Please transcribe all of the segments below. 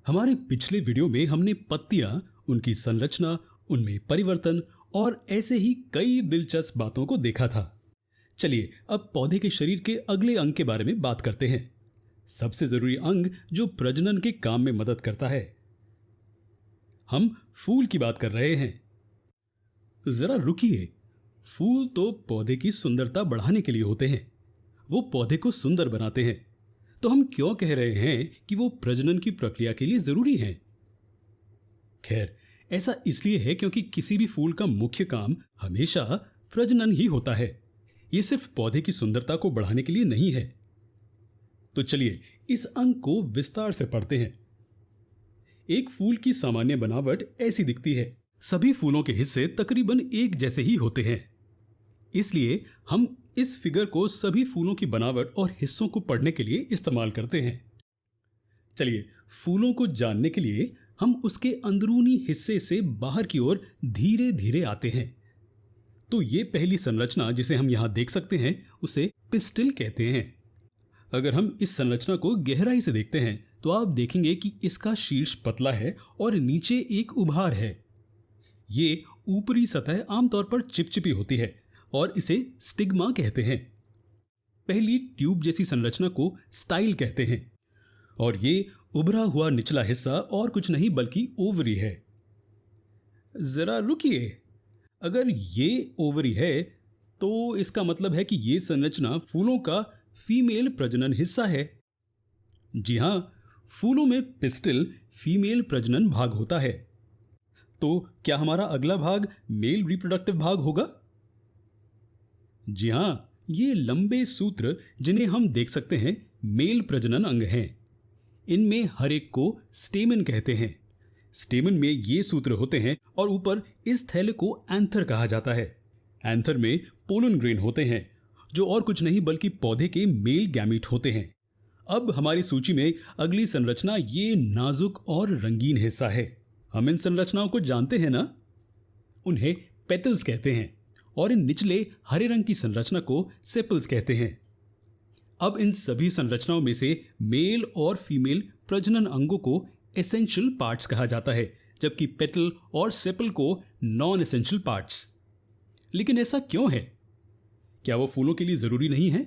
हमारे पिछले वीडियो में हमने पत्तियां, उनकी संरचना, उनमें परिवर्तन और ऐसे ही कई दिलचस्प बातों को देखा था। चलिए अब पौधे के शरीर के अगले अंग के बारे में बात करते हैं। सबसे जरूरी अंग जो प्रजनन के काम में मदद करता है। हम फूल की बात कर रहे हैं। जरा रुकिए, फूल तो पौधे की सुंदरता बढ़ाने के लिए होते हैं। वो पौधे को सुंदर बनाते हैं। तो हम क्यों कह रहे हैं कि वो प्रजनन की प्रक्रिया के लिए जरूरी हैं? खैर, ऐसा इसलिए है क्योंकि किसी भी फूल का मुख्य काम हमेशा प्रजनन ही होता है। ये सिर्फ पौधे की सुंदरता को बढ़ाने के लिए नहीं है। तो चलिए इस अंग को विस्तार से पढ़ते हैं। एक फूल की सामान्य बनावट ऐसी दिखती है। सभी फूलों के हिस्से तकरीबन एक जैसे ही होते हैं। इसलिए हम इस फिगर को सभी फूलों की बनावट और हिस्सों को पढ़ने के लिए इस्तेमाल करते हैं। चलिए फूलों को जानने के लिए हम उसके अंदरूनी हिस्से से बाहर की ओर धीरे धीरे आते हैं। तो ये पहली संरचना जिसे हम यहां देख सकते हैं उसे पिस्टिल कहते हैं। अगर हम इस संरचना को गहराई से देखते हैं तो आप देखेंगे कि इसका शीर्ष पतला है और नीचे एक उभार है। ये ऊपरी सतह आमतौर पर चिपचिपी होती है और इसे स्टिग्मा कहते हैं। पहली ट्यूब जैसी संरचना को स्टाइल कहते हैं और ये उभरा हुआ निचला हिस्सा और कुछ नहीं बल्कि ओवरी है। जरा रुकिए, अगर ये ओवरी है तो इसका मतलब है कि ये संरचना फूलों का फीमेल प्रजनन हिस्सा है। जी हां, फूलों में पिस्टिल फीमेल प्रजनन भाग होता है। तो क्या हमारा अगला भाग मेल रिप्रोडक्टिव भाग होगा? जी हां, ये लंबे सूत्र जिन्हें हम देख सकते हैं मेल प्रजनन अंग हैं। इनमें हर एक को स्टेमन कहते हैं। स्टेमन में ये सूत्र होते हैं और ऊपर इस थैले को एंथर कहा जाता है। एंथर में पोलन ग्रेन होते हैं जो और कुछ नहीं बल्कि पौधे के मेल गैमीट होते हैं। अब हमारी सूची में अगली संरचना ये नाजुक और रंगीन हिस्सा है। हम इन संरचनाओं को जानते हैं ना? उन्हें पेटल्स कहते हैं और इन निचले हरे रंग की संरचना को सेपल्स कहते हैं। अब इन सभी संरचनाओं में से मेल और फीमेल प्रजनन अंगों को एसेंशियल पार्ट्स कहा जाता है, जबकि पेटल और सेपल को नॉन एसेंशियल पार्ट्स। लेकिन ऐसा क्यों है? क्या वो फूलों के लिए जरूरी नहीं है?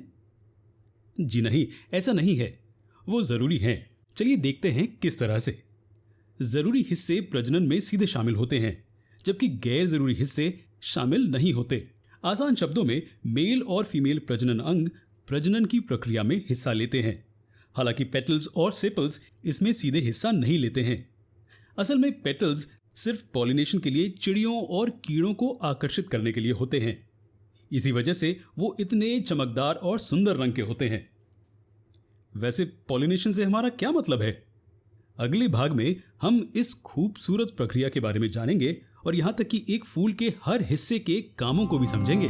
जी नहीं, ऐसा नहीं है। वो जरूरी हैं। चलिए देखते हैं किस तरह से। जरूरी हिस्से प्रजनन में सीधे शामिल होते हैं, जबकि गैर जरूरी हिस्से शामिल नहीं होते। आसान शब्दों में मेल और फीमेल प्रजनन अंग प्रजनन की प्रक्रिया में हिस्सा लेते हैं। हालांकि पेटल्स और सेपल्स इसमें सीधे हिस्सा नहीं लेते हैं। असल में पेटल्स सिर्फ पॉलिनेशन के लिए चिड़ियों और कीड़ों को आकर्षित करने के लिए होते हैं। इसी वजह से वो इतने चमकदार और सुंदर रंग के होते हैं। वैसे पॉलिनेशन से हमारा क्या मतलब है? अगले भाग में हम इस खूबसूरत प्रक्रिया के बारे में जानेंगे और यहां तक कि एक फूल के हर हिस्से के कामों को भी समझेंगे।